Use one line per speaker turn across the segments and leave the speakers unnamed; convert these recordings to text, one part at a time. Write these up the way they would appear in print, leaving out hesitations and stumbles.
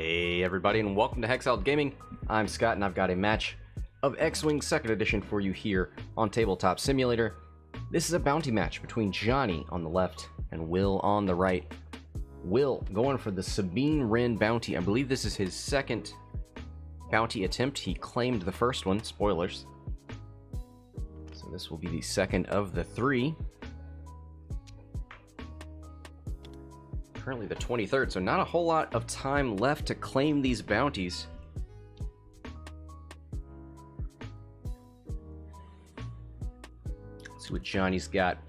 Hey everybody, and welcome to Hexiled Gaming. I'm Scott, and I've got a match of X-Wing 2nd Edition for you here on Tabletop Simulator. This is a bounty match between Johnny on the left and Will on the right. Will going for the Sabine Wren bounty. I believe this is his second bounty attempt. He claimed the first one, spoilers. So this will be the second of the three. Currently the 23rd, so not a whole lot of time left to claim these bounties. Let's see what Johnny's got.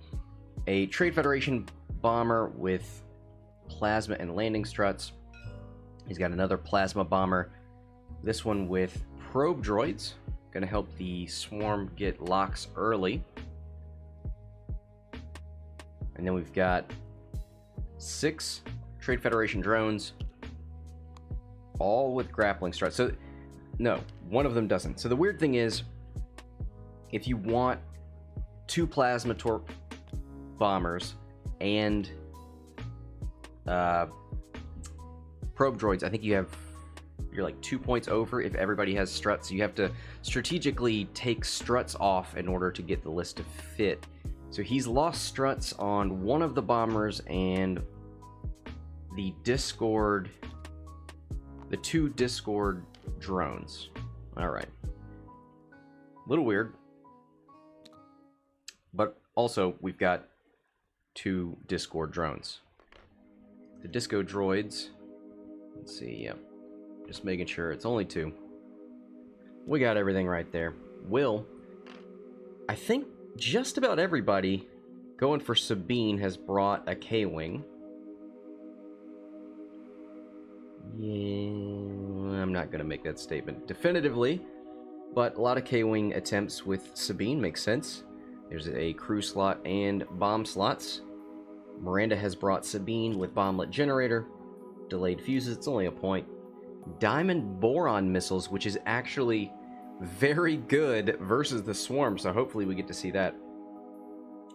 A Trade Federation bomber with plasma and landing struts. He's got another plasma bomber. This one with probe droids. Gonna help the swarm get locks early. And then we've got 6 Trade Federation drones, all with grappling struts. So, no, one of them doesn't. So the weird thing is, if you want 2 plasma torp bombers and probe droids, I think you're like 2 points over if everybody has struts. So you have to strategically take struts off in order to get the list to fit. So he's lost struts on one of the bombers and the the 2 Discord drones. Alright. A little weird. But also, we've got 2 Discord drones. The Disco droids. Let's see, yep. Just making sure it's only 2. We got everything right there. Will, I think just about everybody going for Sabine has brought a K-Wing. Yeah, I'm not going to make that statement definitively, but a lot of K-Wing attempts with Sabine makes sense. There's a crew slot and bomb slots. Miranda has brought Sabine with bomblet generator. Delayed fuses, it's only a point. Diamond boron missiles, which is actually very good versus the swarm, so hopefully we get to see that.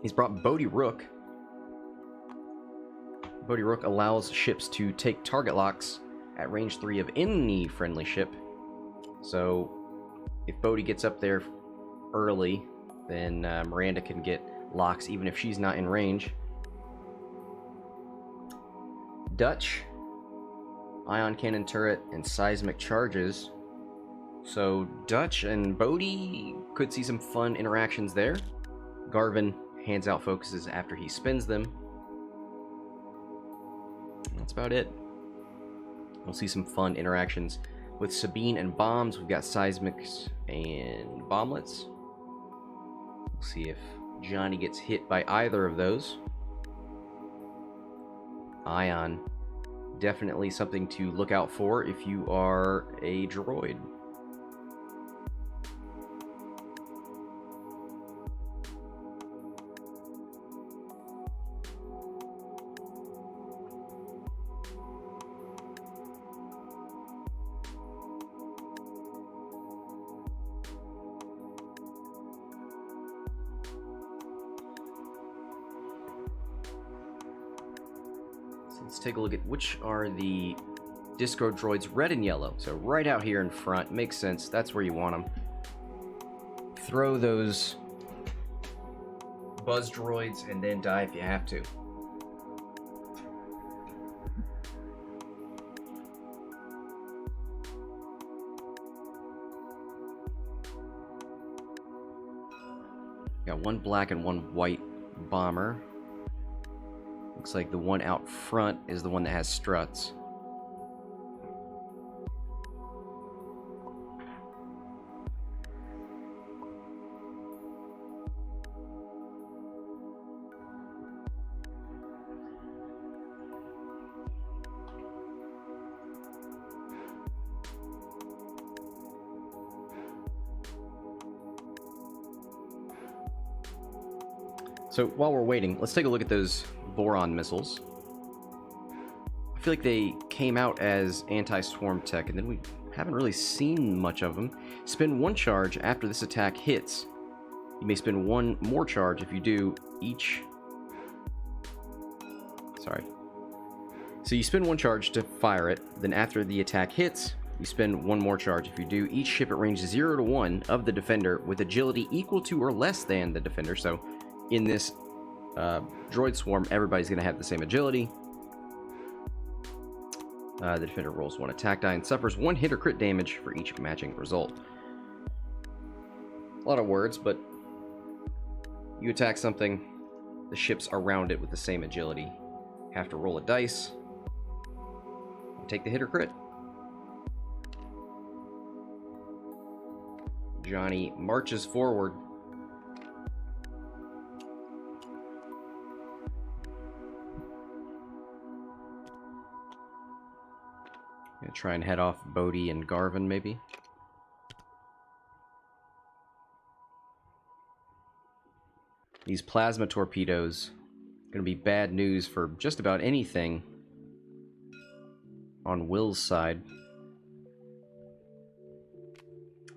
He's brought Bodhi Rook. Bodhi Rook allows ships to take target locks at range 3 of any friendly ship. So if Bodhi gets up there early, then Miranda can get locks even if she's not in range. Dutch, ion cannon turret, and seismic charges. So Dutch and Bodhi could see some fun interactions there. Garven hands out focuses after he spins them. That's about it. We'll see some fun interactions with Sabine and bombs. We've got seismics and bomblets. We'll see if Johnny gets hit by either of those. Ion, definitely something to look out for if you are a droid. Let's take a look at which are the Disco droids, red and yellow. So right out here in front, makes sense. That's where you want them. Throw those buzz droids and then die if you have to. Got 1 black and 1 white bomber. Looks like the one out front is the one that has struts. So while we're waiting, let's take a look at those boron missiles. I feel like they came out as anti-swarm tech, and then we haven't really seen much of them. Spend 1 charge after this attack hits. You may spend 1 more charge if you do each... Sorry. So you spend 1 charge to fire it, then after the attack hits, you spend 1 more charge. If you do, each ship at range 0 to 1 of the defender with agility equal to or less than the defender. So in this droid swarm, everybody's going to have the same agility. The defender rolls 1 attack die and suffers 1 hit or crit damage for each matching result. A lot of words, but you attack something, the ships around it with the same agility have to roll a dice and take the hit or crit. Johnny marches forward. Gonna try and head off Bodhi and Garven, maybe. These plasma torpedoes gonna be bad news for just about anything on Will's side.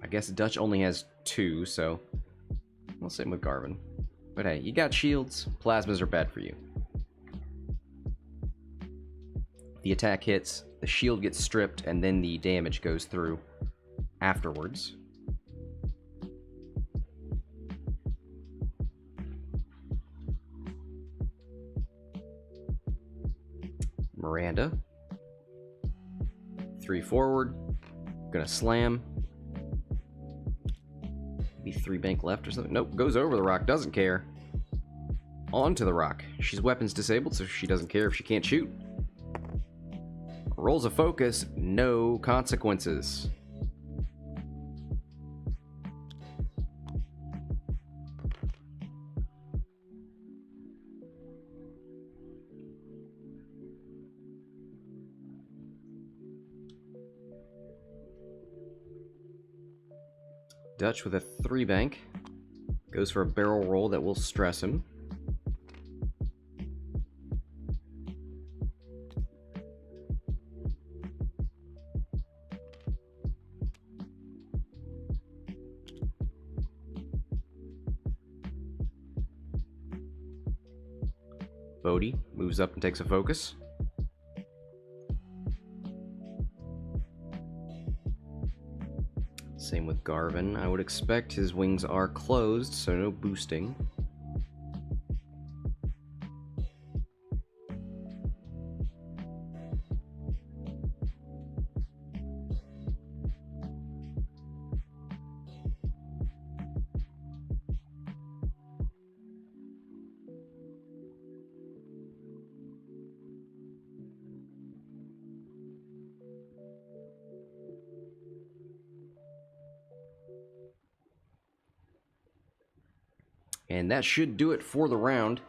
I guess Dutch only has 2, so well, same with Garven. But hey, you got shields. Plasmas are bad for you. The attack hits, the shield gets stripped, and then the damage goes through afterwards. Miranda. 3 forward. Gonna slam. Maybe 3 bank left or something. Nope, goes over the rock, doesn't care. Onto the rock. She's weapons disabled, so she doesn't care if she can't shoot. Rolls a focus, no consequences. Dutch with a 3 bank. Goes for a barrel roll that will stress him. Bodhi moves up and takes a focus. Same with Garven. I would expect his wings are closed, so no boosting. And that should do it for the round.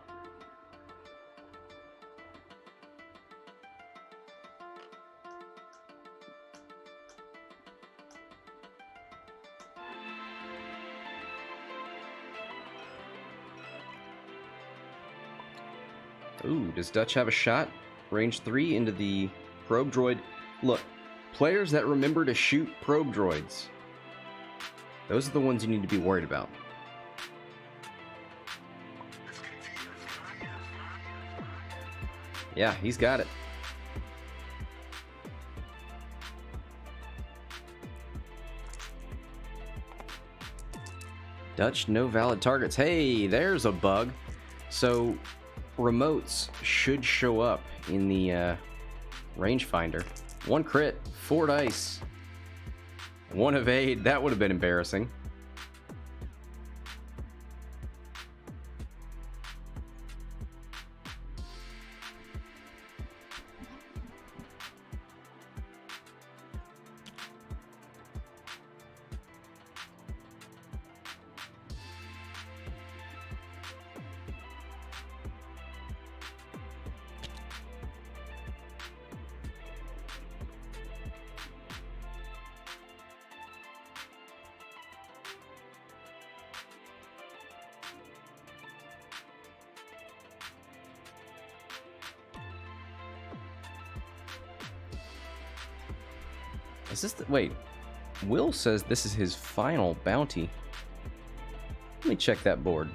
Ooh, does Dutch have a shot? Range 3 into the probe droid. Look, players that remember to shoot probe droids, those are the ones you need to be worried about. Yeah, he's got it. Dutch, no valid targets. Hey, there's a bug. So, remotes should show up in the rangefinder. 1 crit, 4 dice. 1 evade. That would have been embarrassing. Is this the... Wait. Will says this is his final bounty. Let me check that board.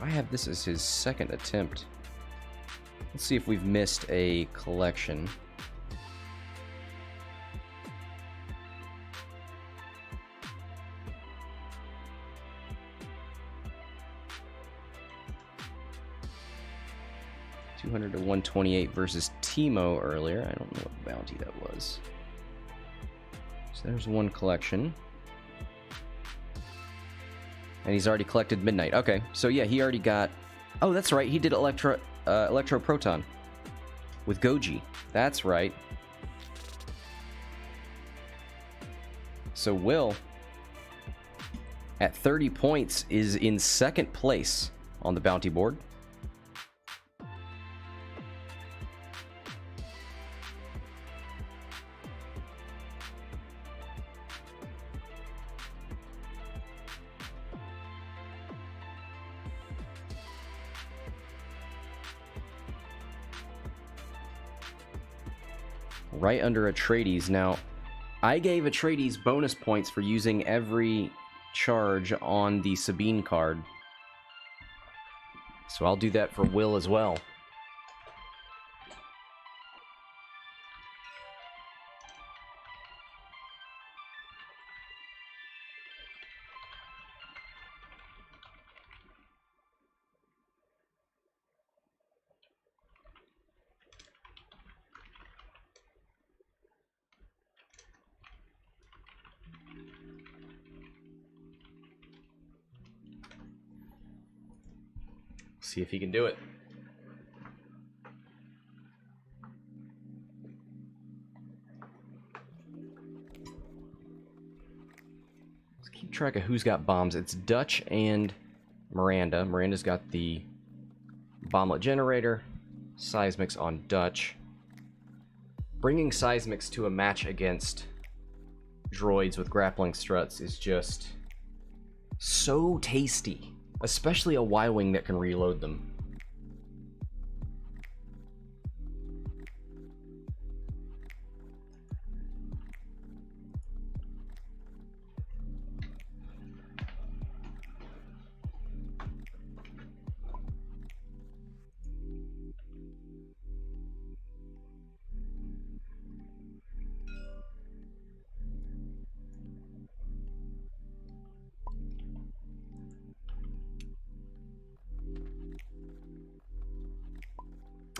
I have this as his second attempt. Let's see if we've missed a collection. $200 to 128 versus Timo earlier. I don't know what bounty that was. So there's one collection. And he's already collected Midnight. Okay, so yeah, he already got... Oh, that's right, he did Electro Proton with Goji. That's right. So Will, at 30 points, is in second place on the bounty board. Right under Atreides. Now, I gave Atreides bonus points for using every charge on the Sabine card. So I'll do that for Will as well. See if he can do it. Let's keep track of who's got bombs. It's Dutch and Miranda. Miranda's got the bomblet generator. Seismics on Dutch. Bringing Seismics to a match against droids with grappling struts is just so tasty. Especially a Y-Wing that can reload them.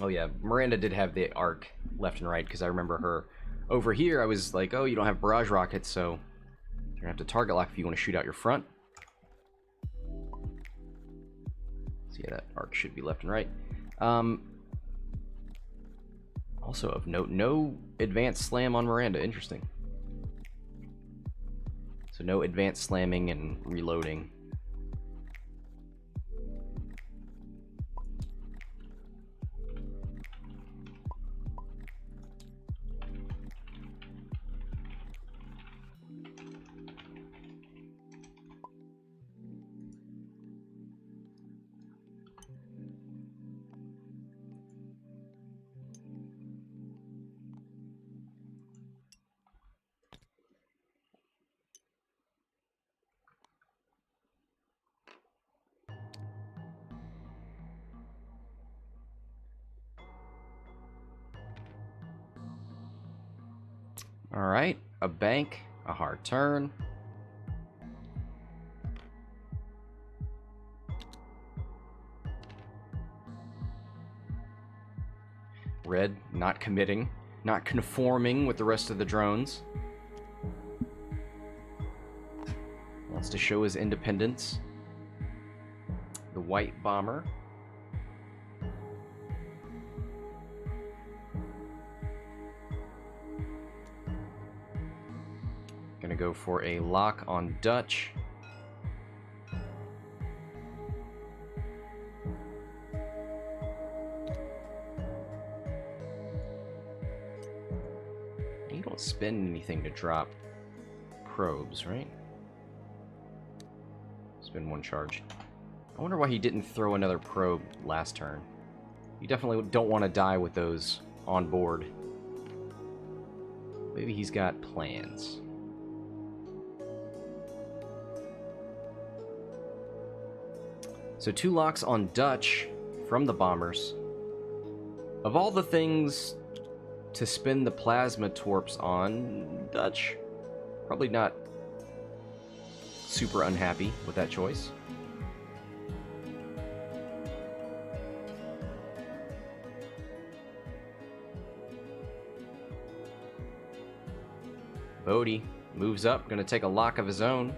Oh yeah, Miranda did have the arc left and right, because I remember her over here. I was like, oh, you don't have barrage rockets, so you're gonna have to target lock if you want to shoot out your front. So yeah, that arc should be left and right. Also of note, no advanced slam on Miranda. Interesting. So no advanced slamming and reloading. Alright, a bank, a hard turn. Red not committing, not conforming with the rest of the drones. Wants to show his independence. The white bomber. Gonna go for a lock on Dutch. You don't spend anything to drop probes, right? Spend one charge. I wonder why he didn't throw another probe last turn. You definitely don't want to die with those on board. Maybe he's got plans. So 2 locks on Dutch from the bombers. Of all the things to spin the plasma torps on, Dutch, probably not super unhappy with that choice. Bodhi moves up, gonna take a lock of his own.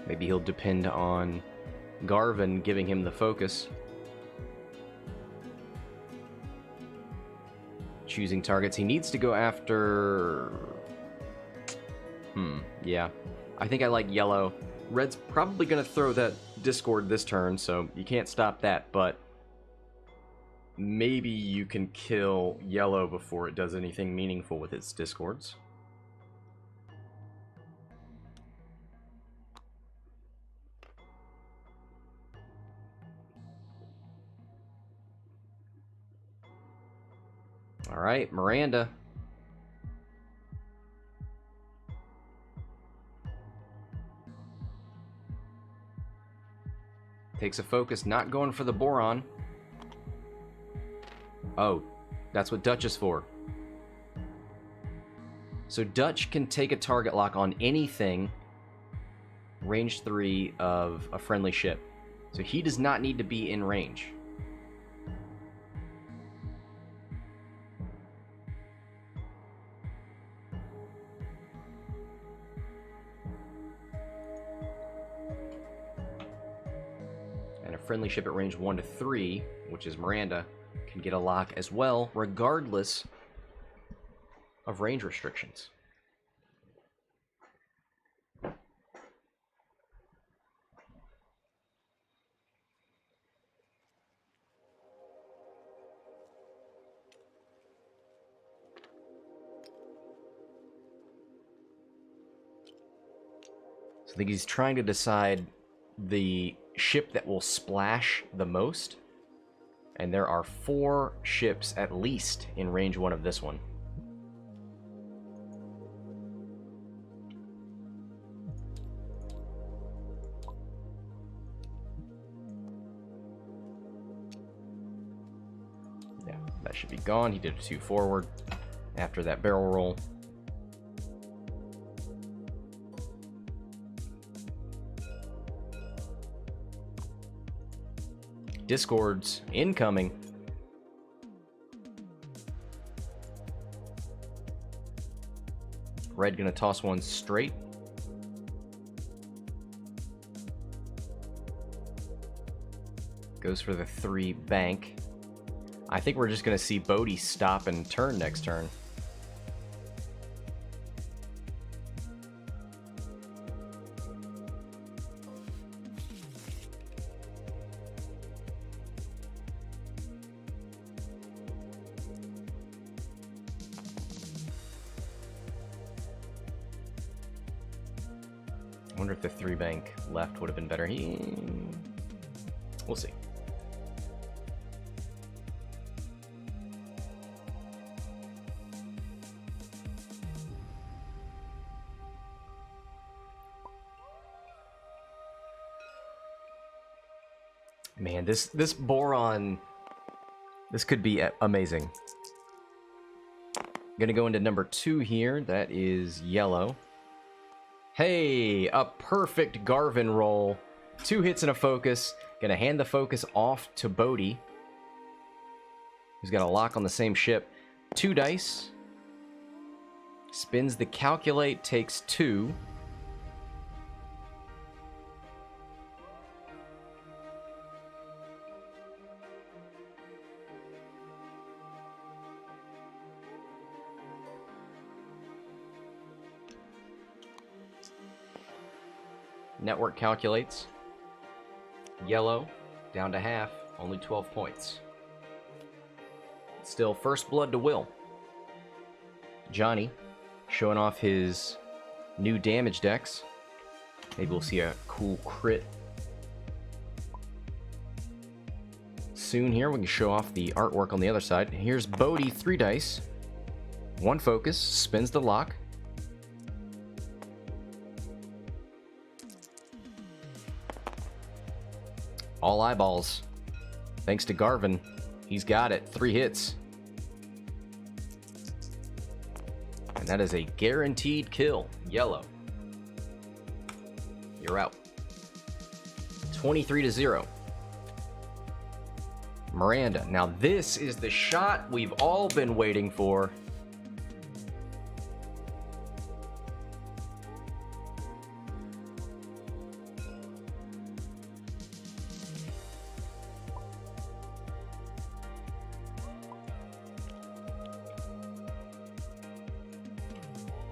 Maybe he'll depend on Garven giving him the focus. Choosing targets. He needs to go after... yeah. I think I like yellow. Red's probably gonna throw that Discord this turn, so you can't stop that, but maybe you can kill yellow before it does anything meaningful with its Discords. Alright, Miranda. Takes a focus, not going for the boron. Oh, that's what Dutch is for. So Dutch can take a target lock on anything range 3 of a friendly ship. So he does not need to be in range. And a friendly ship at range 1 to 3, which is Miranda, can get a lock as well, regardless of range restrictions. So I think he's trying to decide the ship that will splash the most. And there are 4 ships at least in range 1 of this one. Yeah, that should be gone. He did a 2 forward after that barrel roll. Discords incoming. Red gonna toss one straight. Goes for the 3 bank. I think we're just gonna see Bodhi stop and turn next turn. I wonder if the 3 bank left would have been better. We'll see. Man, this boron, this could be amazing. Gonna go into number 2 here. That is yellow. Hey, a perfect Garven roll. 2 hits and a focus. Gonna hand the focus off to Bodhi, who's got a lock on the same ship. 2 dice. Spins the calculate, takes 2. Network calculates. Yellow, down to half, only 12 points. Still first blood to Will. Johnny, showing off his new damage decks. Maybe we'll see a cool crit soon here. We can show off the artwork on the other side. Here's Bodhi, 3 dice. 1 focus, spins the lock. All eyeballs. Thanks to Garven. He's got it. 3 hits. And that is a guaranteed kill. Yellow. You're out. 23-0. Miranda. Now this is the shot we've all been waiting for.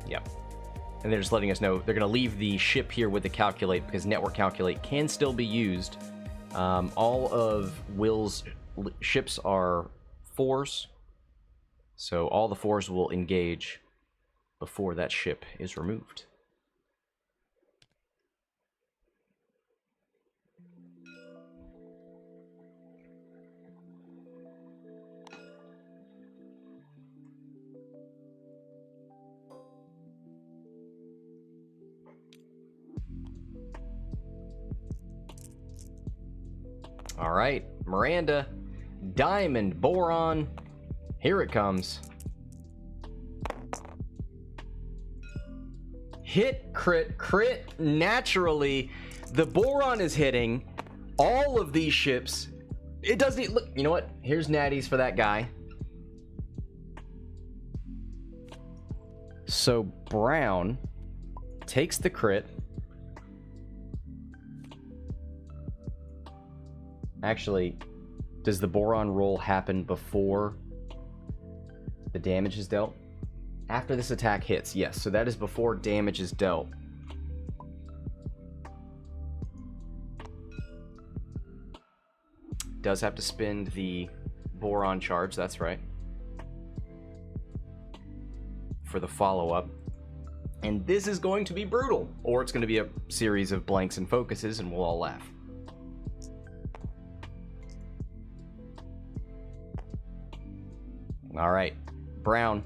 Yep. And they're just letting us know they're going to leave the ship here with the calculate because network calculate can still be used. All of Will's ships are 4s, so all the 4s will engage before that ship is removed. All right, Miranda, Diamond, Boron, here it comes. Hit, crit, crit, naturally. The Boron is hitting all of these ships. It doesn't even, look, you know what? Here's natties for that guy. So Brown takes the crit. Actually, does the Boron roll happen before the damage is dealt? After this attack hits, yes. So that is before damage is dealt. Does have to spend the Boron charge, that's right, for the follow-up. And this is going to be brutal. Or it's going to be a series of blanks and focuses and we'll all laugh. All right, Brown.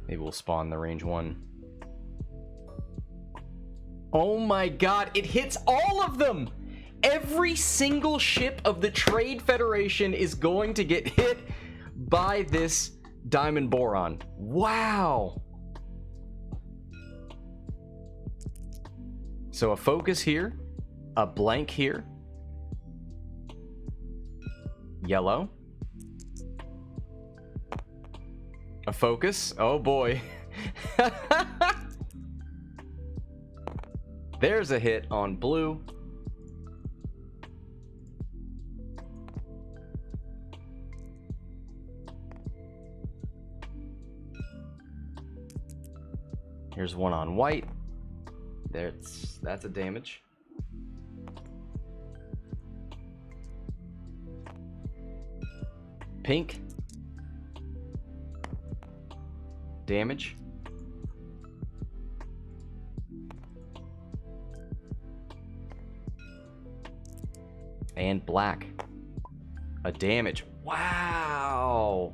Maybe we'll spawn the range 1. Oh my god, it hits all of them! Every single ship of the Trade Federation is going to get hit by this Diamond Boron. Wow! So a focus here, a blank here, yellow, a focus, oh boy. There's a hit on blue. Here's one on white. That's a damage. Pink. Damage. And black. A damage. Wow.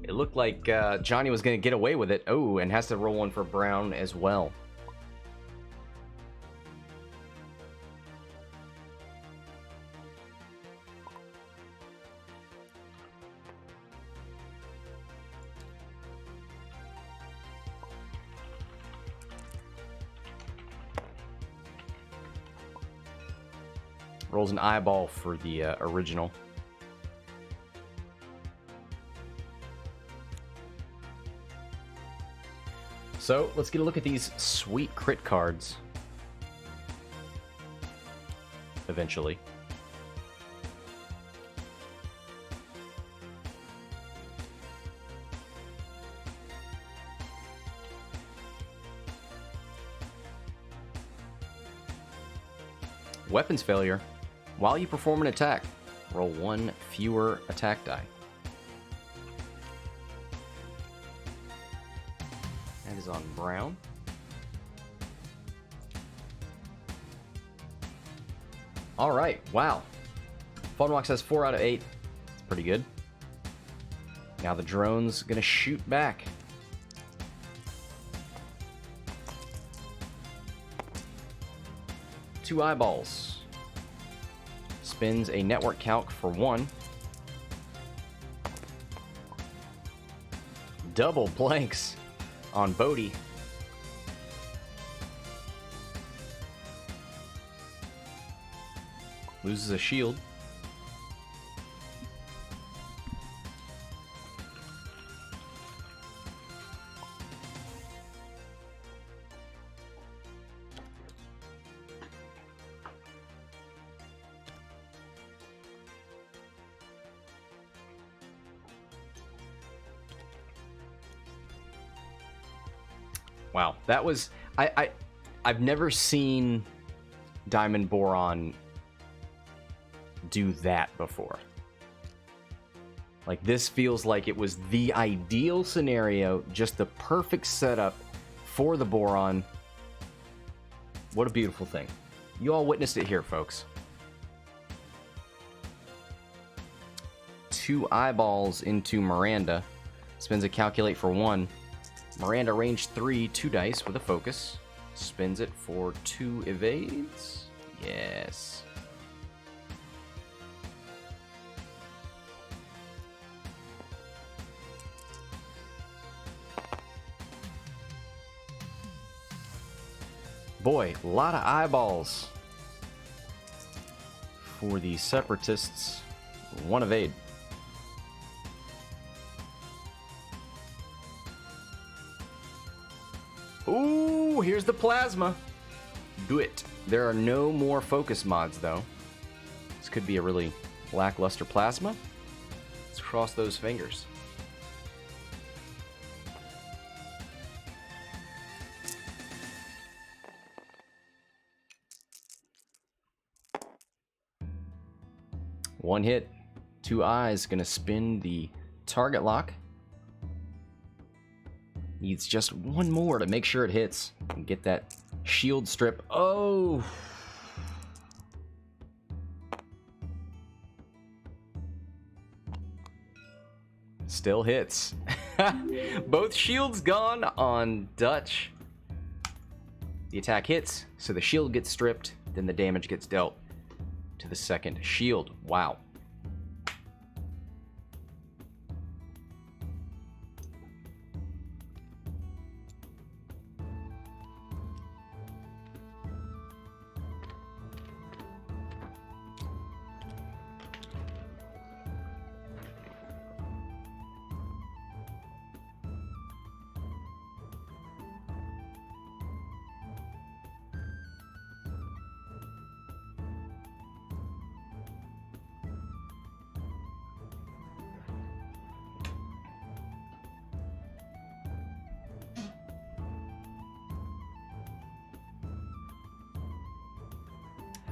It looked like Johnny was going to get away with it. Oh, and has to roll one for brown as well. Rolls an eyeball for the original. So, let's get a look at these sweet crit cards. Eventually. Weapons failure. While you perform an attack, roll 1 fewer attack die. That is on brown. Alright, wow. Funwalk says 4 out of 8. It's pretty good. Now the drone's gonna shoot back. 2 eyeballs. Spins a network calc for 1. Double blanks on Bodhi. Loses a shield. Wow, that was I've never seen Diamond Boron do that before. Like, this feels like it was the ideal scenario, just the perfect setup for the Boron. What a beautiful thing. You all witnessed it here, folks. 2 eyeballs into Miranda. Spins a calculate for 1. Miranda range 3, 2 dice with a focus. Spins it for 2 evades. Yes. Boy, a lot of eyeballs for the Separatists. 1 evade. Ooh, here's the plasma. Do it. There are no more focus mods, though. This could be a really lackluster plasma. Let's cross those fingers. One hit, 2 eyes, gonna spin the target lock. Needs just 1 more to make sure it hits and get that shield strip. Oh! Still hits. Both shields gone on Dutch. The attack hits, so the shield gets stripped, then the damage gets dealt to the second shield. Wow.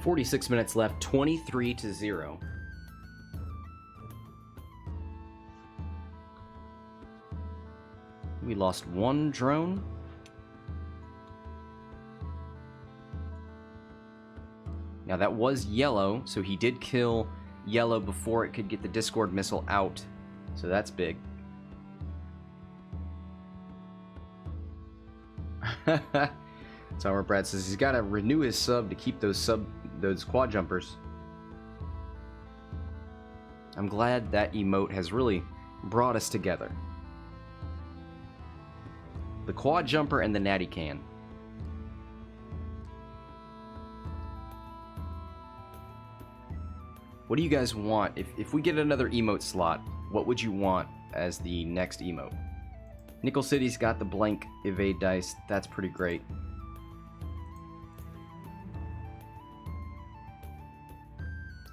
.46 minutes left, 23-0. We lost 1 drone. Now that was yellow, so he did kill yellow before it could get the Discord missile out. So that's big. Tower Brad says he's got to renew his sub to keep those quad jumpers. I'm glad that emote has really brought us together. The quad jumper and the natty can. What do you guys want? If we get another emote slot, what would you want as the next emote? Nickel City's got the blank evade dice. That's pretty great.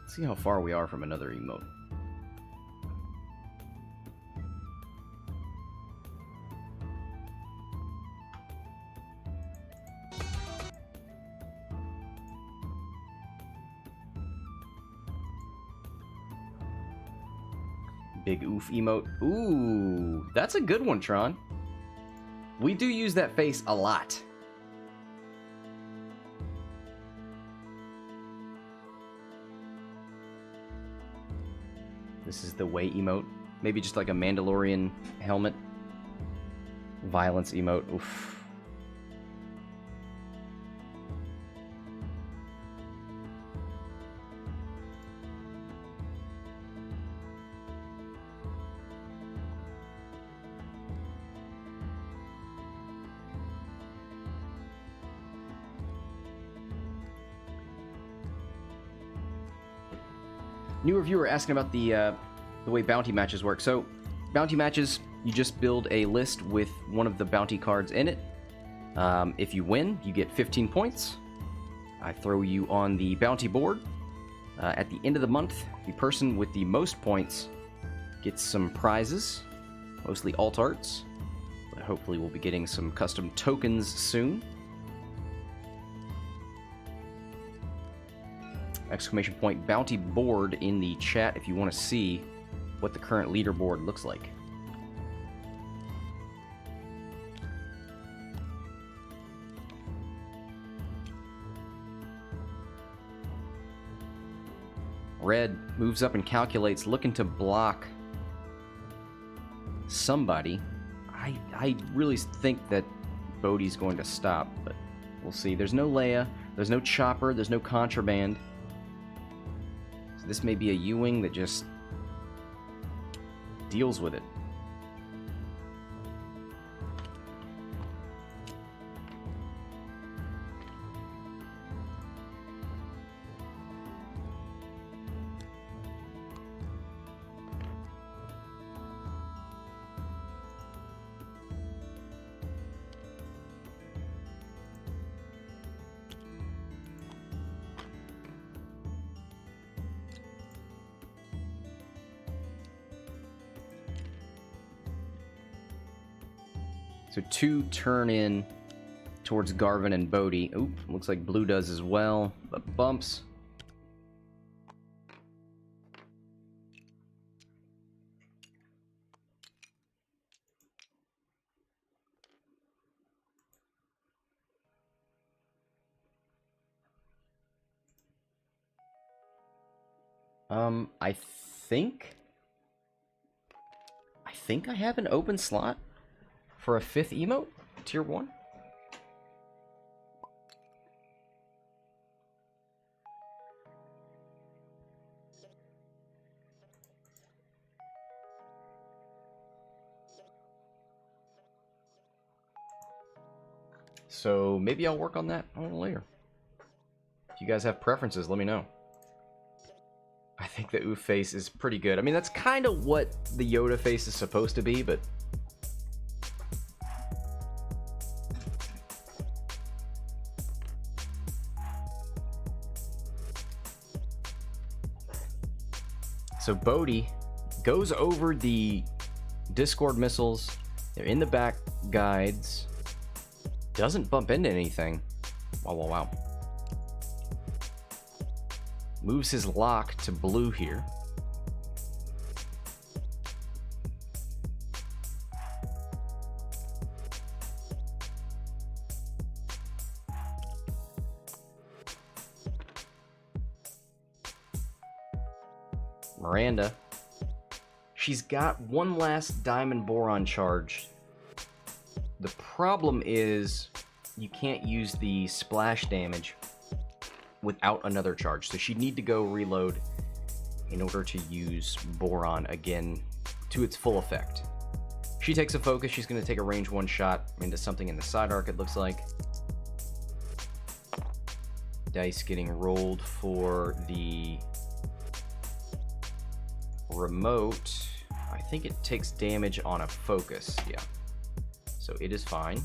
Let's see how far we are from another emote. Big oof emote. Ooh, that's a good one, Tron. We do use that face a lot. This is the way emote. Maybe just like a Mandalorian helmet. Violence emote. Oof. New reviewer asking about the way bounty matches work. So, bounty matches, you just build a list with one of the bounty cards in it. If you win, you get 15 points. I throw you on the bounty board. At the end of the month, the person with the most points gets some prizes, mostly alt arts. But hopefully we'll be getting some custom tokens soon. Exclamation point bounty board in the chat if you want to see what the current leaderboard looks like. Red moves up and calculates, looking to block somebody. I really think that Bodhi's going to stop, but we'll see. There's no Leia, there's no Chopper, there's no Contraband. So this may be a U-Wing that just deals with it. So 2 turn in towards Garven and Bodhi. Oop, looks like blue does as well, but bumps. I think I have an open slot for a 5th emote, tier 1. So maybe I'll work on that a little later. If you guys have preferences, let me know. I think the oof face is pretty good. I mean, that's kind of what the Yoda face is supposed to be, but... So Bodhi goes over the Discord missiles. They're in the back guides. Doesn't bump into anything. Wow, wow, wow. Moves his lock to blue here. Miranda. She's got one last diamond boron charge. The problem is you can't use the splash damage without another charge, so she'd need to go reload in order to use boron again to its full effect. She takes a focus. She's going to take a range 1 shot into something in the side arc, it looks like. Dice getting rolled for the remote. I think it takes damage on a focus, yeah. So it is fine.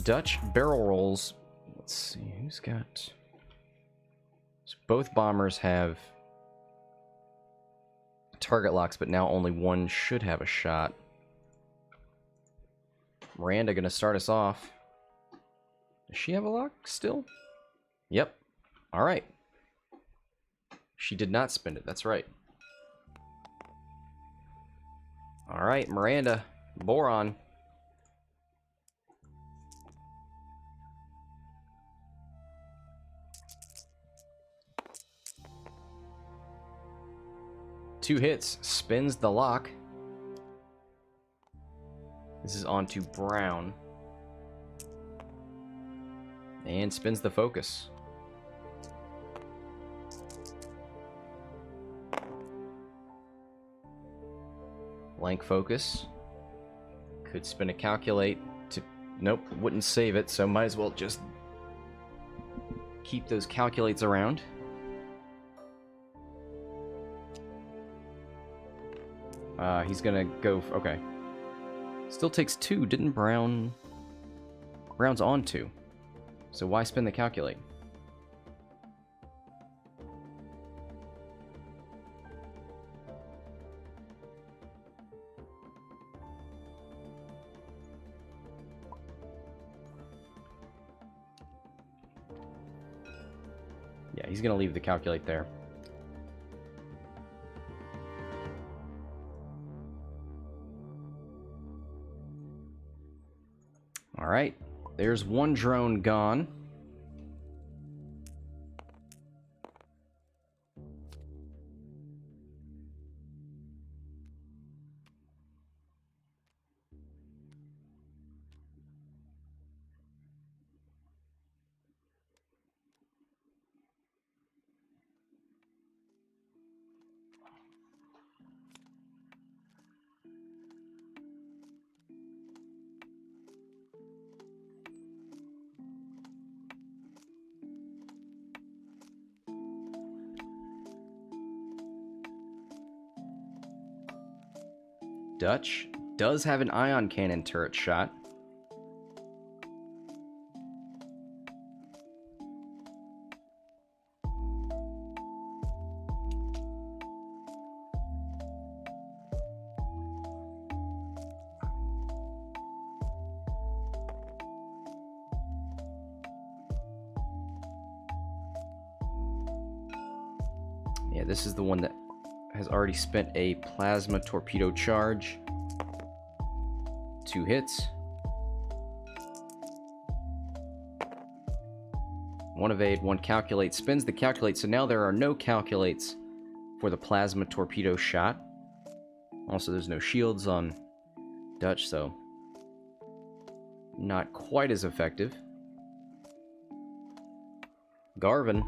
Dutch barrel rolls. Let's see, who's got... So both bombers have target locks, but now only one should have a shot. Miranda gonna start us off. Does she have a lock still? Yep. Alright. She did not spend it, that's right. Alright, Miranda. Boron. Two hits, spins the lock. This is on to Brown. And spins the focus. Blank focus. Could spin a calculate to... Nope, wouldn't save it, so might as well just keep those calculates around. He's gonna go... Okay. Still takes 2. Didn't Brown... Brown's on 2. So why spin the calculate? Yeah, he's gonna leave the calculate there. Alright, there's one drone gone. Dutch does have an ion cannon turret shot. Yeah, this is the one that has already spent a plasma torpedo charge. 2 hits. 1 evade, 1 calculate. Spins the calculate, so now there are no calculates for the plasma torpedo shot. Also, there's no shields on Dutch, so not quite as effective. Garven.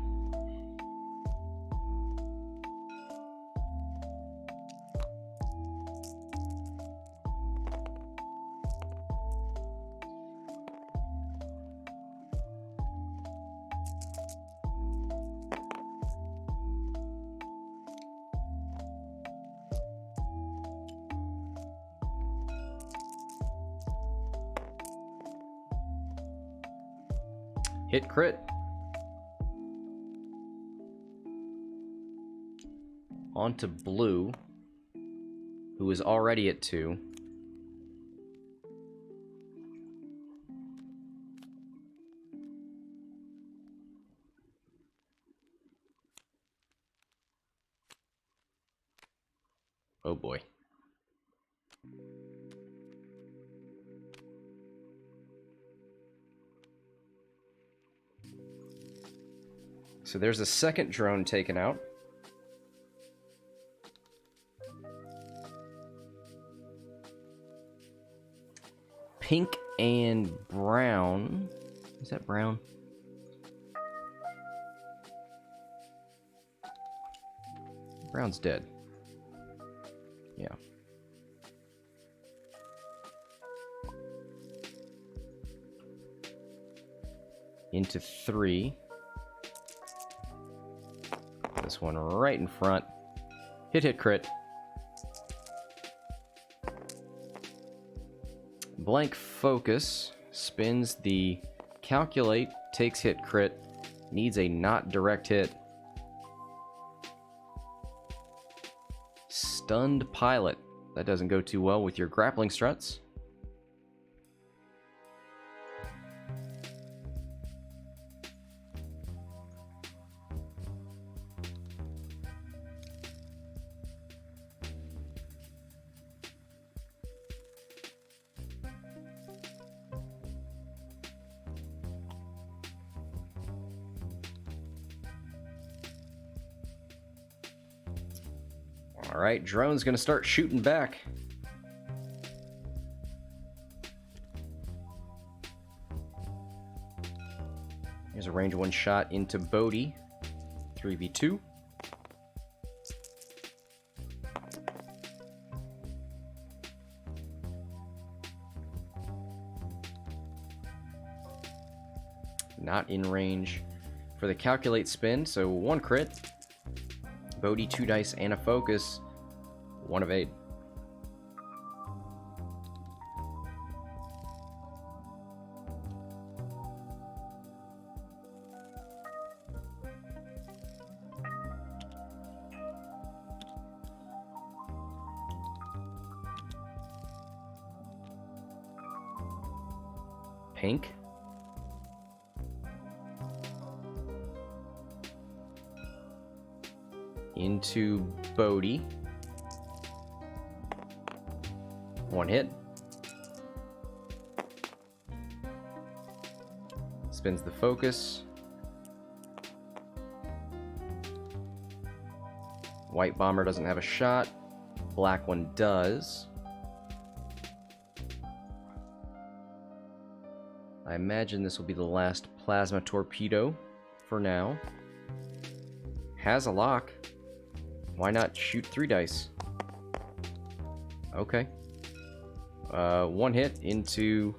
Hit crit. Onto blue, who is already at 2. Oh boy. So there's a second drone taken out. Pink and brown. Is that brown? Brown's dead. Yeah. Into 3. This one right in front. Hit crit. Blank focus. Spins the calculate. Takes hit crit. Needs a not direct hit. Stunned pilot. That doesn't go too well with your grappling struts. Alright, drone's gonna start shooting back. Here's a range 1 shot into Bodhi. 3v2. not in range for the calculate spin, so 1 crit. Bodhi, 2 dice, and a focus. 1 evade. Pink. Into Bodhi. 1 hit. Spins the focus. White bomber doesn't have a shot. Black one does. I imagine this will be the last plasma torpedo for now. Has a lock. Why not shoot 3 dice? Okay. 1 hit into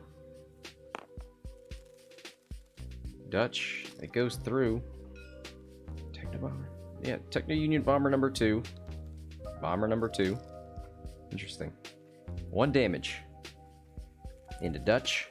Dutch. It goes through. Techno bomber. Yeah, Techno Union bomber number 2. Bomber number 2. Interesting. 1 damage into Dutch.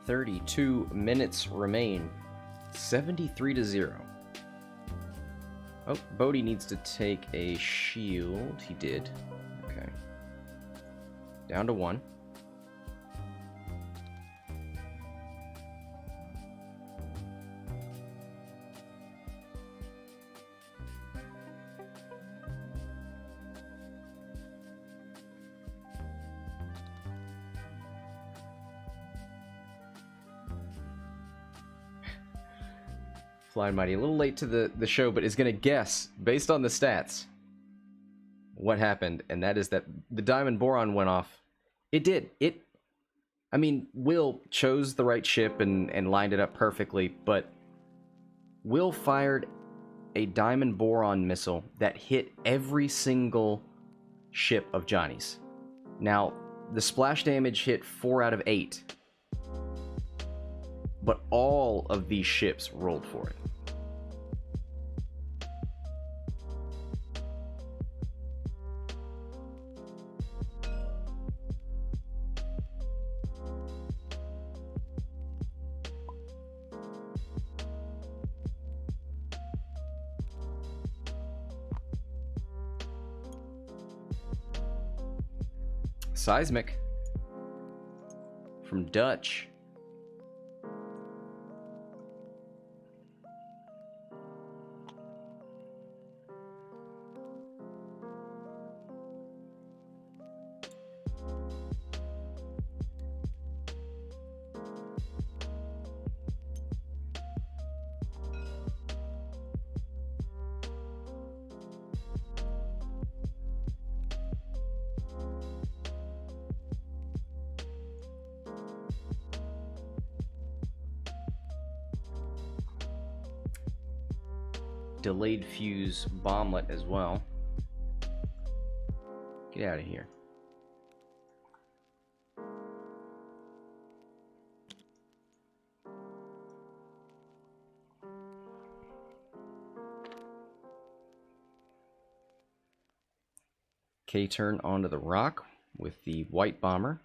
"32 minutes remain. 73-0. Oh, Bodhi needs to take a shield. He did. Okay. Down to 1. Flying Mighty, a little late to the show, but is going to guess, based on the stats, what happened, and that is that the Diamond Boron went off. It did. I mean, Will chose the right ship and lined it up perfectly, but Will fired a Diamond Boron missile that hit every single ship of Johnny's. Now, the splash damage hit 4 out of 8, but all of these ships rolled for it. Seismic from Dutch. Delayed fuse bomblet as well. Get out of here. K-turn onto the rock with the white bomber.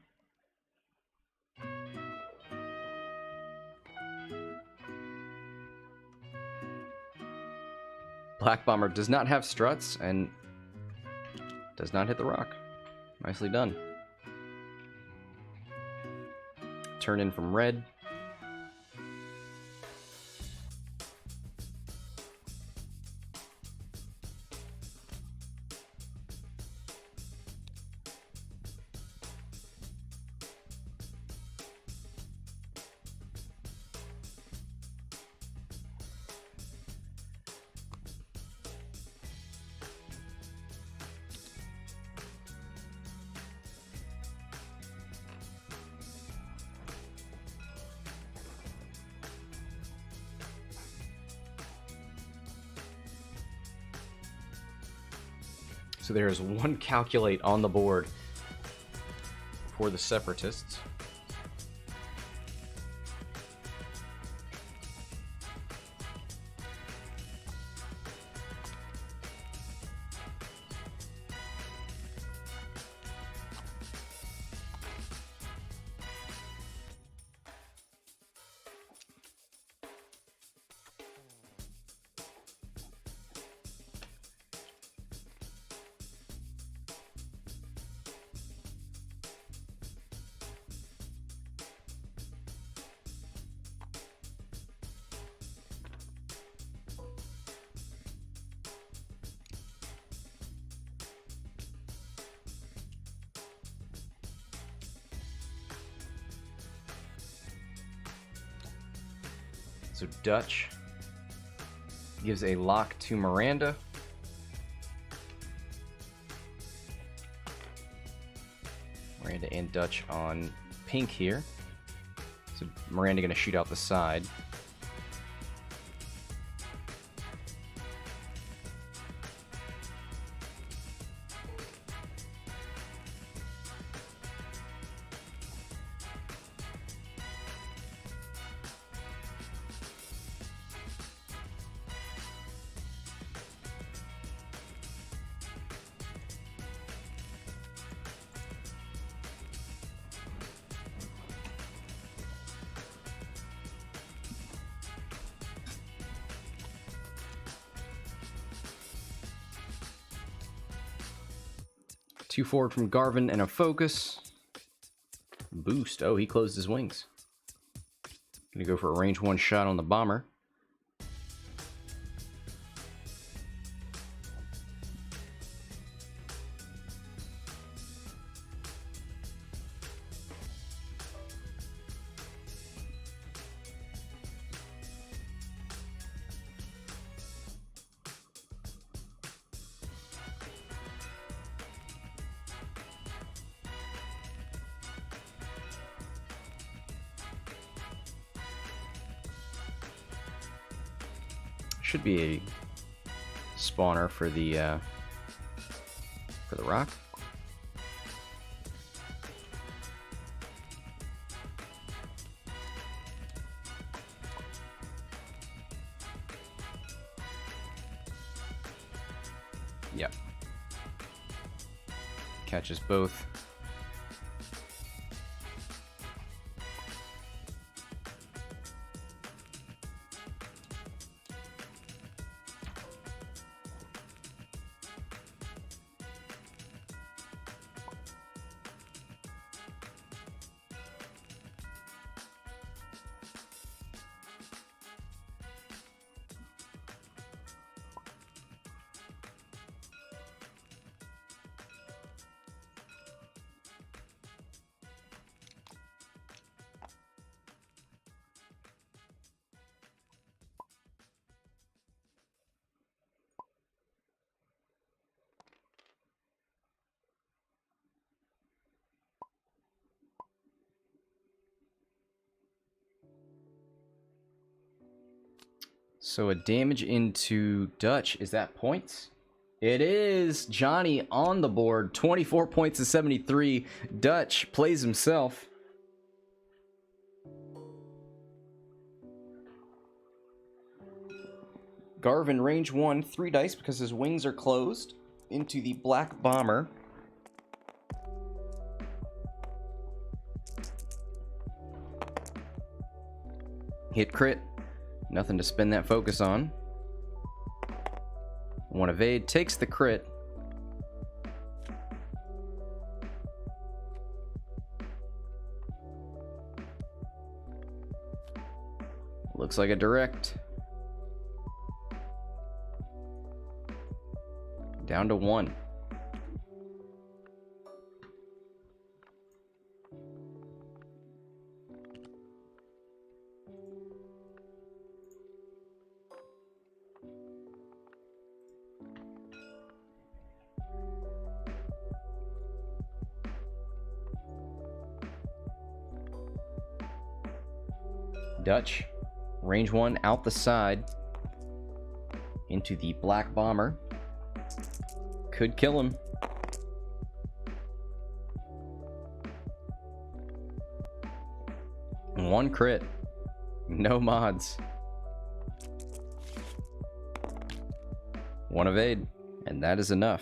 Black bomber does not have struts and does not hit the rock. Nicely done. Turn in from red. So there is one calculate on the board for the Separatists. So Dutch gives a lock to Miranda. Miranda and Dutch on pink here. So Miranda gonna shoot out the side. Two forward from Garven and a focus. Boost. Oh, he closed his wings. Gonna go for a range 1 shot on the bomber. Should be a spawner for the rock. Yep. Catches both. So a damage into Dutch. Is that points? It is. Johnny on the board. 24 points to 73. Dutch plays himself. Garven range 1, 3 dice because his wings are closed into the black bomber. Hit crit. Nothing to spend that focus on. One evade, takes the crit. Looks like a direct. Down to 1. Dutch, range 1 out the side into the black bomber. could kill him. One crit. No mods. One evade. And that is enough.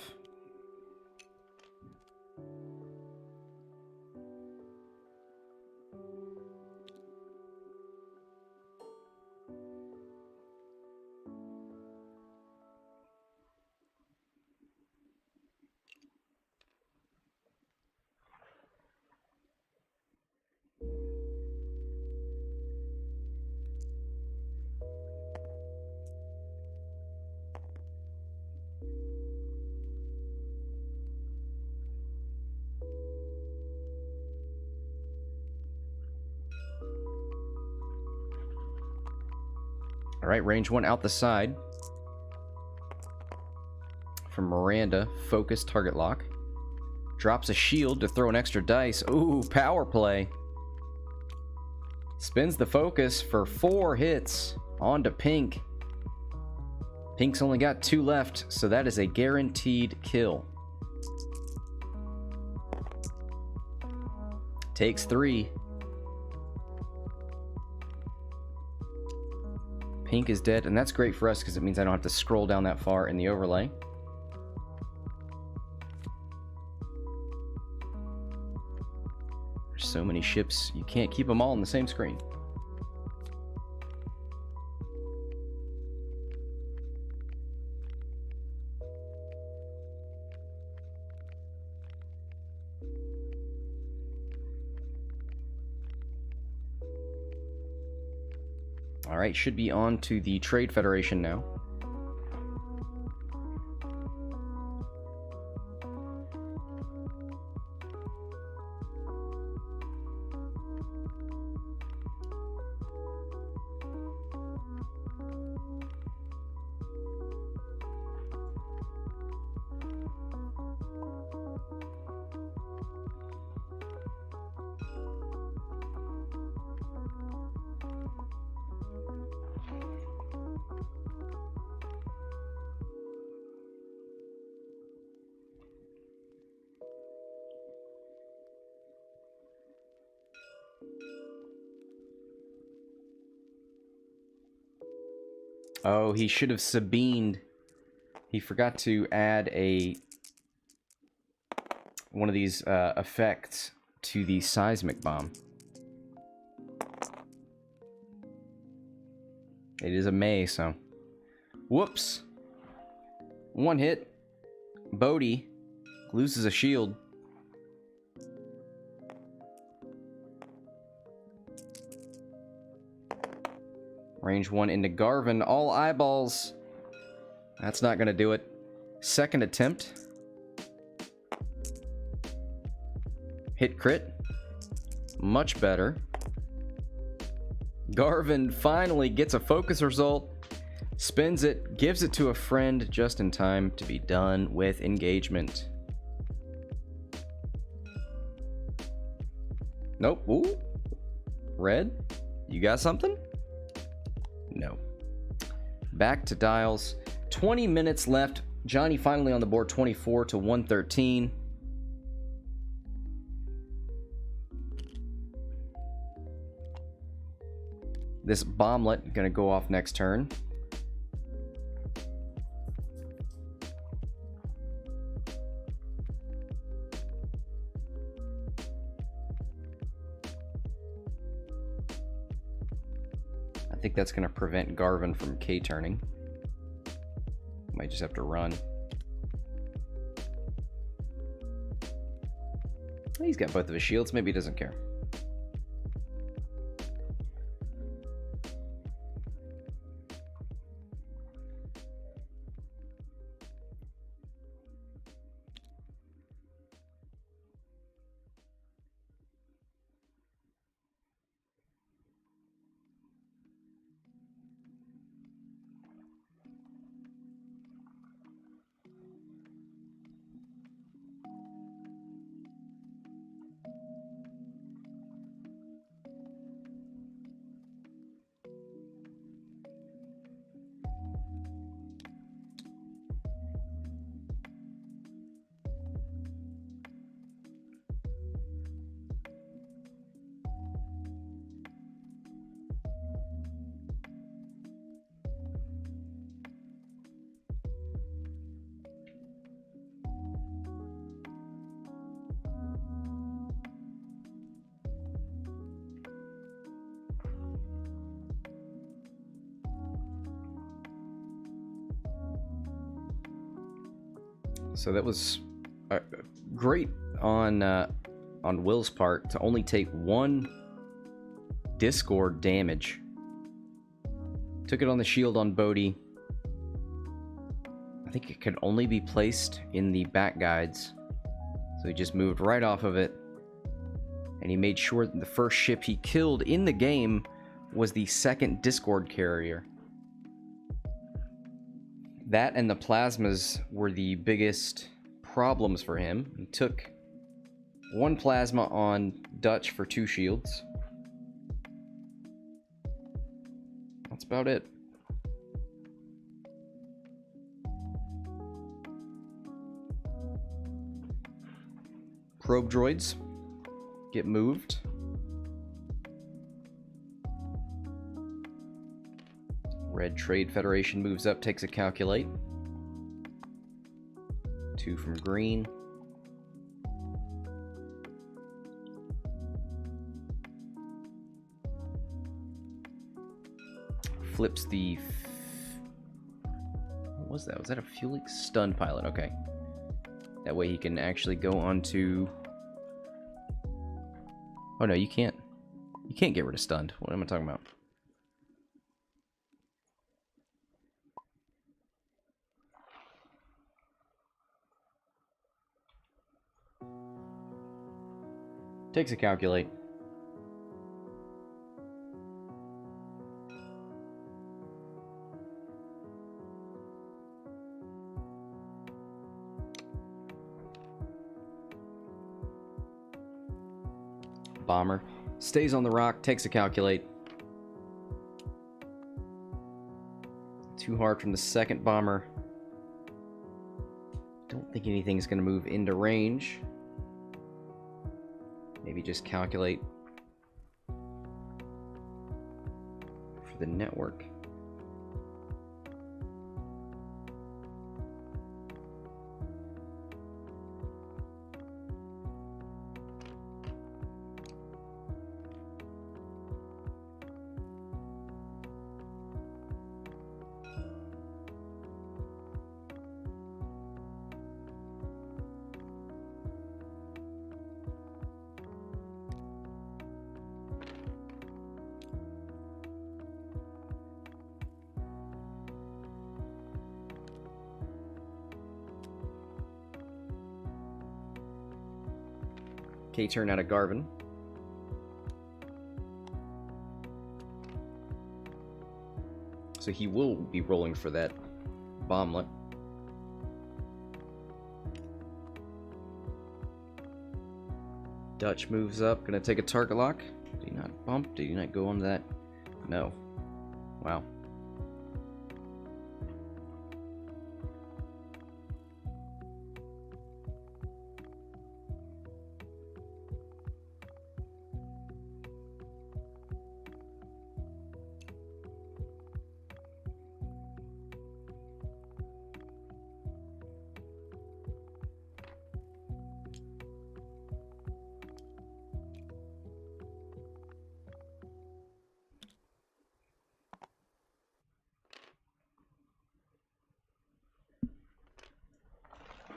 Alright, range 1 out the side. From Miranda, focus target lock. Drops a shield to throw an extra dice. Ooh, power play. Spins the focus for 4 hits. On to Pink. Pink's only got 2 left, so that is a guaranteed kill. Takes 3. Pink is dead, and that's great for us because it means I don't have to scroll down that far in the overlay. There's so many ships, you can't keep them all on the same screen. Alright, should be on to the Trade Federation now. Oh, he should have Sabined. He forgot to add one of these effects to the seismic bomb. It is a May, so... Whoops! 1 hit. Bodhi loses a shield. Range 1 into Garven. All eyeballs. That's not going to do it. Second attempt. Hit crit. Much better. Garven finally gets a focus result. Spins it. Gives it to a friend just in time to be done with engagement. Nope. Ooh. Red? You got something? No. Back to dials. 20 minutes left. Johnny finally on the board, 24 to 113. This bomblet gonna go off next turn. I think that's going to prevent Garven from K-turning. Might just have to run. He's got both of his shields. Maybe he doesn't care. So that was great on Will's part to only take 1 Discord damage. Took it on the shield on Bodhi. I think it could only be placed in the back guides. So he just moved right off of it. And he made sure that the first ship he killed in the game was the 2nd Discord carrier. That and the plasmas were the biggest problems for him. He took 1 plasma on Dutch for 2 shields. That's about it. Probe droids get moved. Red Trade Federation moves up, takes a calculate. 2 from green. Flips the... What was that? Was that a fueling? Stun pilot, okay. That way he can actually go on to... Oh no, you can't. You can't get rid of stunned. What am I talking about? Takes a calculate. Bomber stays on the rock, takes a calculate. Too hard from the 2nd bomber. Don't think anything's going to move into range. Maybe just calculate for the network. K-turn out of Garven. So he will be rolling for that bomblet. Dutch moves up, gonna take a target lock. Do you not bump? Do you not go on that? No. Wow.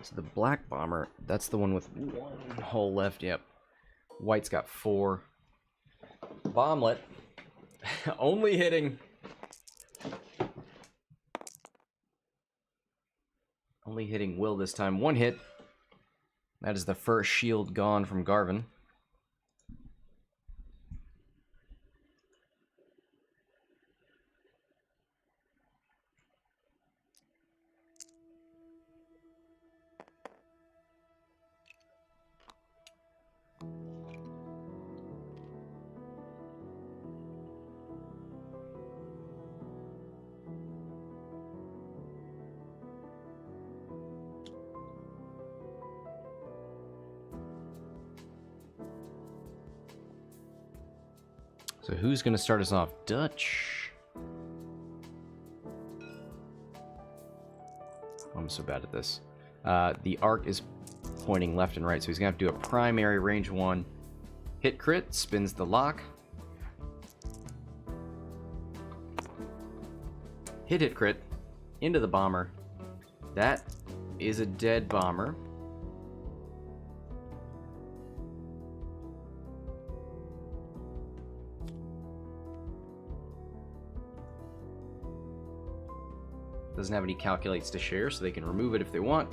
So the black bomber, that's the one with 1 hole left, yep. White's got 4. Bomblet, only hitting Will this time. 1 hit. That is the first shield gone from Garven. So who's going to start us off? Dutch. I'm so bad at this. The arc is pointing left and right, so he's going to have to do a primary range 1. Hit crit, spins the lock. Hit crit, into the bomber. That is a dead bomber. Doesn't have any calculates to share, so they can remove it if they want.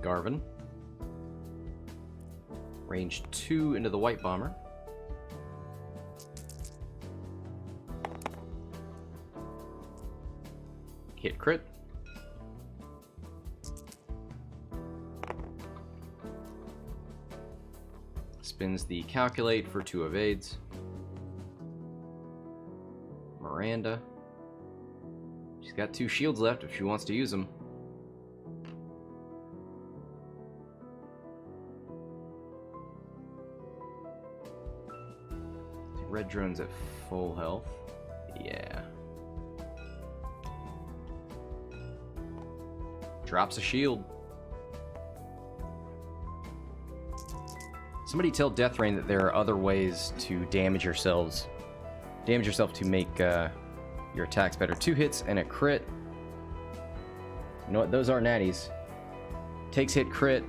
Garven. Range 2 into the white bomber. Hit crit. Spins the calculate for 2 evades. Miranda. She's got 2 shields left if she wants to use them. Red drone's at full health. Yeah. Drops a shield. Somebody tell Deathrain that there are other ways to damage yourselves. Damage yourself to make your attacks better. 2 hits and a crit. You know what? Those are natties. Takes hit crit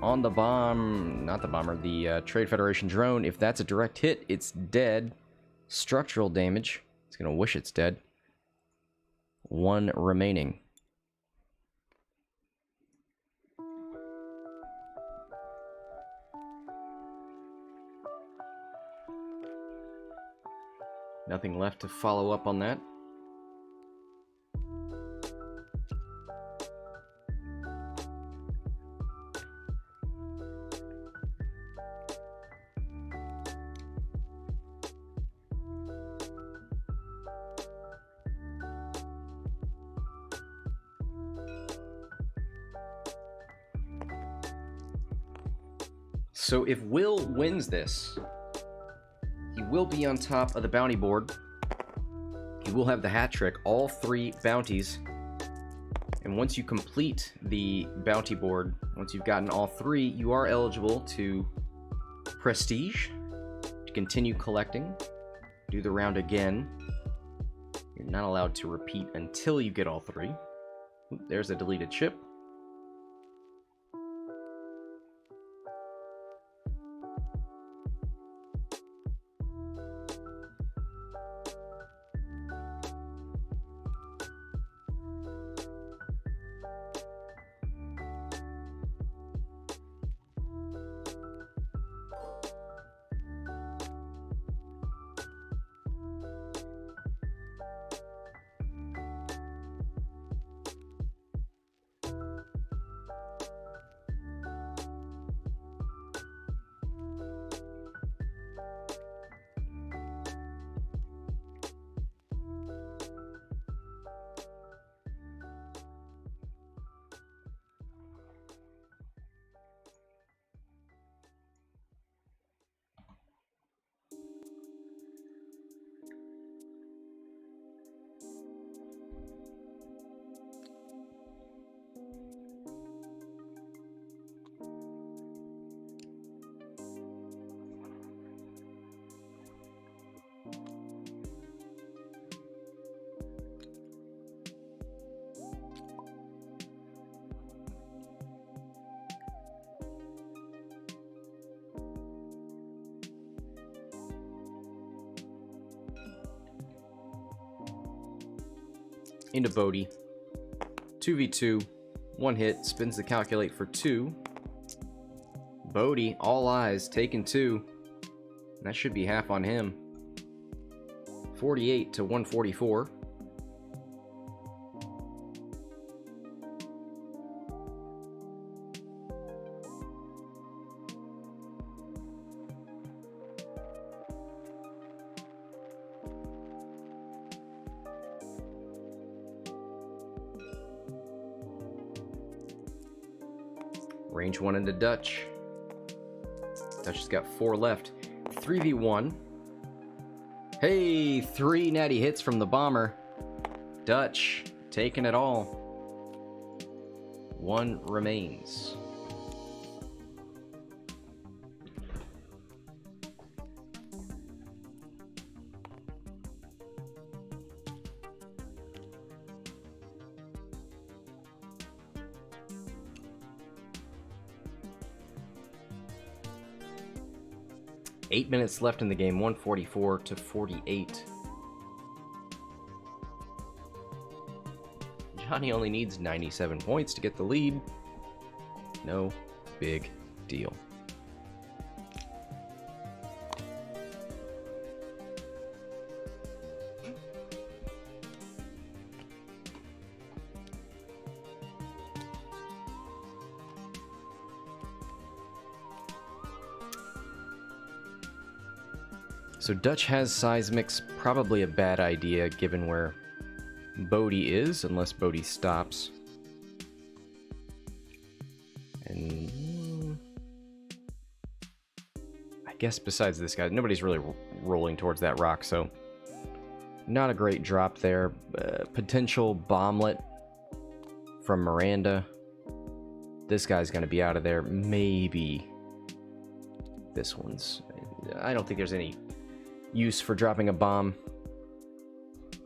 on the bomb. Not the bomber. The Trade Federation drone. If that's a direct hit, it's dead. Structural damage. It's going to wish it's dead. 1 remaining. Nothing left to follow up on that. So if Will wins this, he will be on top of the bounty board. He will have the hat trick, all 3 bounties. And once you complete the bounty board, once you've gotten all 3, you are eligible to prestige, to continue collecting, do the round again. You're not allowed to repeat until you get all 3. Oop, there's a deleted ship. Into Bodhi. 2v2. 1 hit. Spins the calculate for 2. Bodhi, all eyes, taken 2. That should be half on him. 48 to 144. Range 1 into Dutch. Dutch has got 4 left. 3v1. Hey, 3 natty hits from the bomber. Dutch taking it all. One remains. Eight minutes left in the game, 144 to 48. Johnny only needs 97 points to get the lead. No big deal. So Dutch has seismics, probably a bad idea given where Bodhi is, unless Bodhi stops. And I guess besides this guy, nobody's really rolling towards that rock, so not a great drop there. Potential bomblet from Miranda. This guy's going to be out of there. Maybe this one's... I don't think there's any use for dropping a bomb.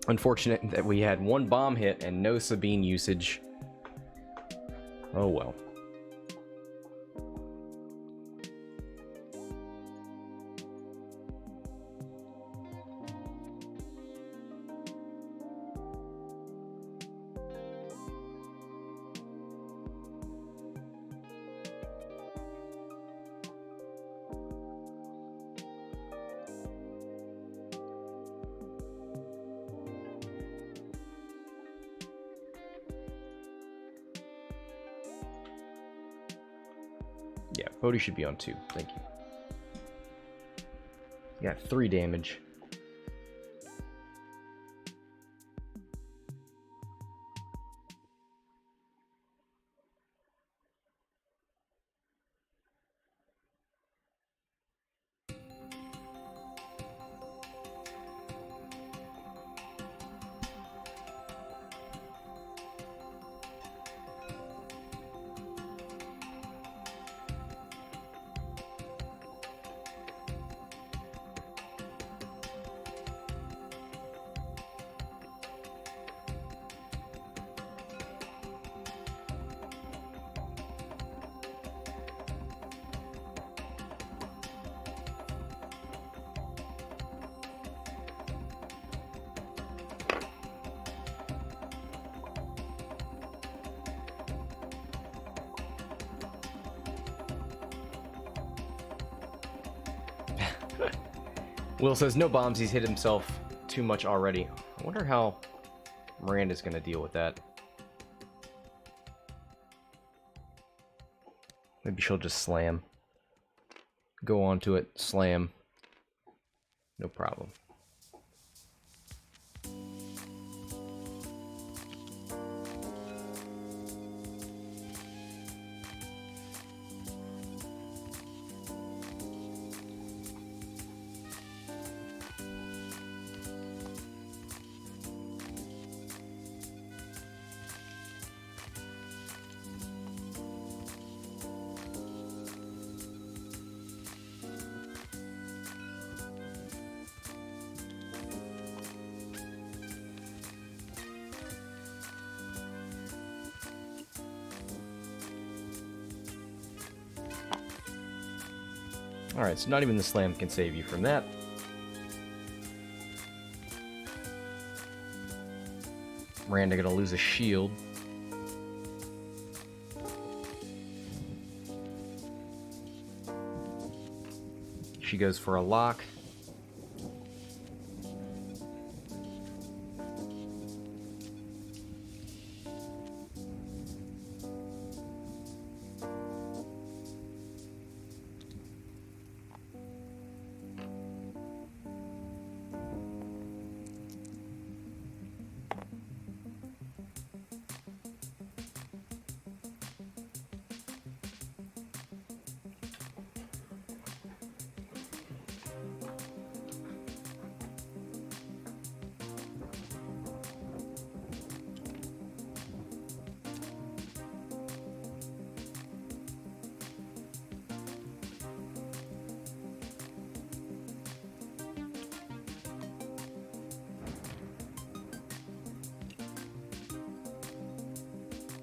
Unfortunate that we had one bomb hit and no Sabine usage. Oh well. Yeah, Bodhi should be on 2. Thank you. Got 3 damage. Will says no bombs, he's hit himself too much already. I wonder how Miranda's gonna deal with that. Maybe she'll just slam. Go onto it, slam. No problem. Alright, so not even the slam can save you from that. Miranda gonna lose a shield. She goes for a lock.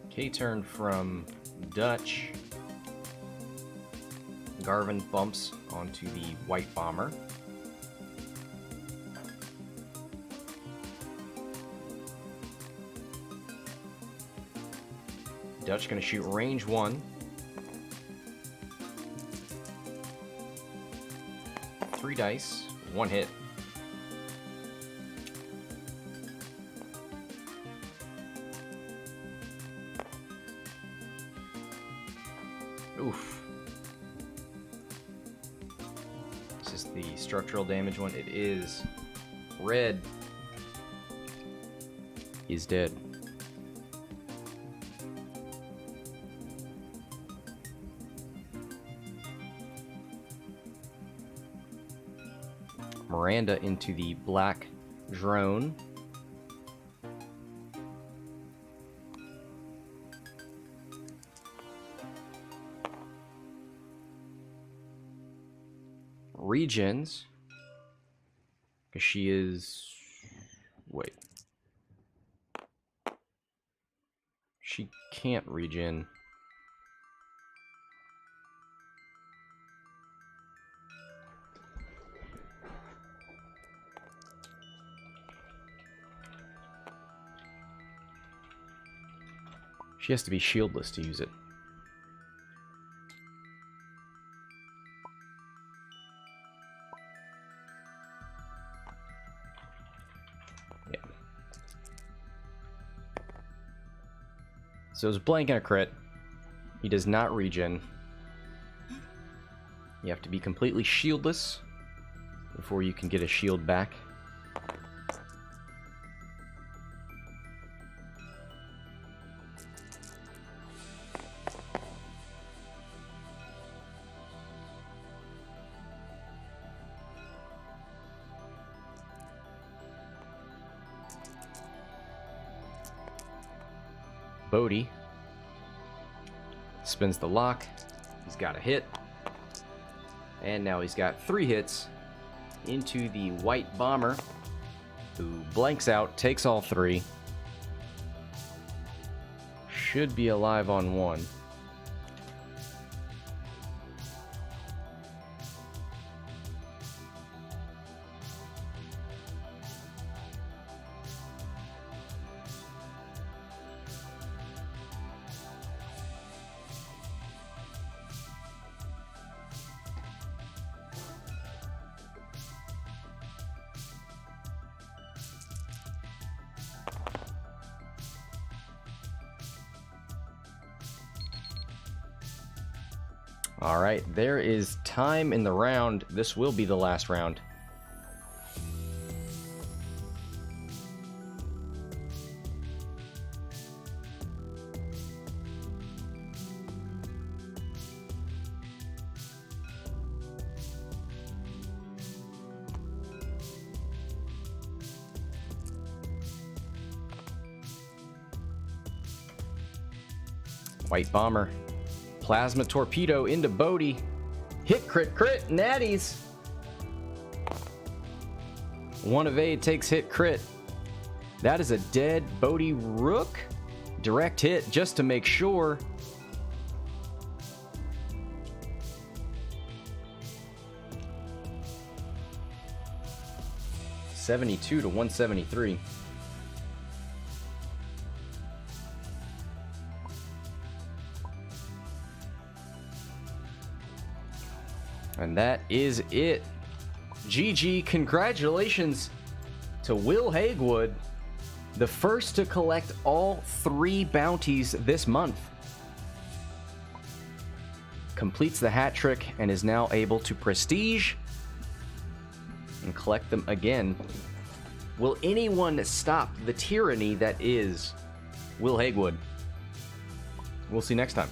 K-turn from Dutch. Garven bumps onto the white bomber. Dutch gonna shoot range 1. 3 dice, 1 hit. Oof. Is this the structural damage one? It is. Red is dead. Miranda into the black drone. Regens. Because she is... Wait. She can't regen. She has to be shieldless to use it. Yeah. So it's blank and a crit. He does not regen. You have to be completely shieldless before you can get a shield back. Bodhi spins the lock. He's got a hit. And now he's got 3 hits into the white bomber, who blanks out, takes all 3. Should be alive on 1. All right, there is time in the round. This will be the last round. White bomber. Plasma torpedo into Bodhi. Hit, crit, crit, natties. 1 evade takes hit, crit. That is a dead Bodhi Rook. Direct hit just to make sure. $72 to $173. And that is it. GG, congratulations to Will Haigwood, the first to collect all 3 bounties this month. Completes the hat trick and is now able to prestige and collect them again. Will anyone stop the tyranny that is Will Haigwood? We'll see next time.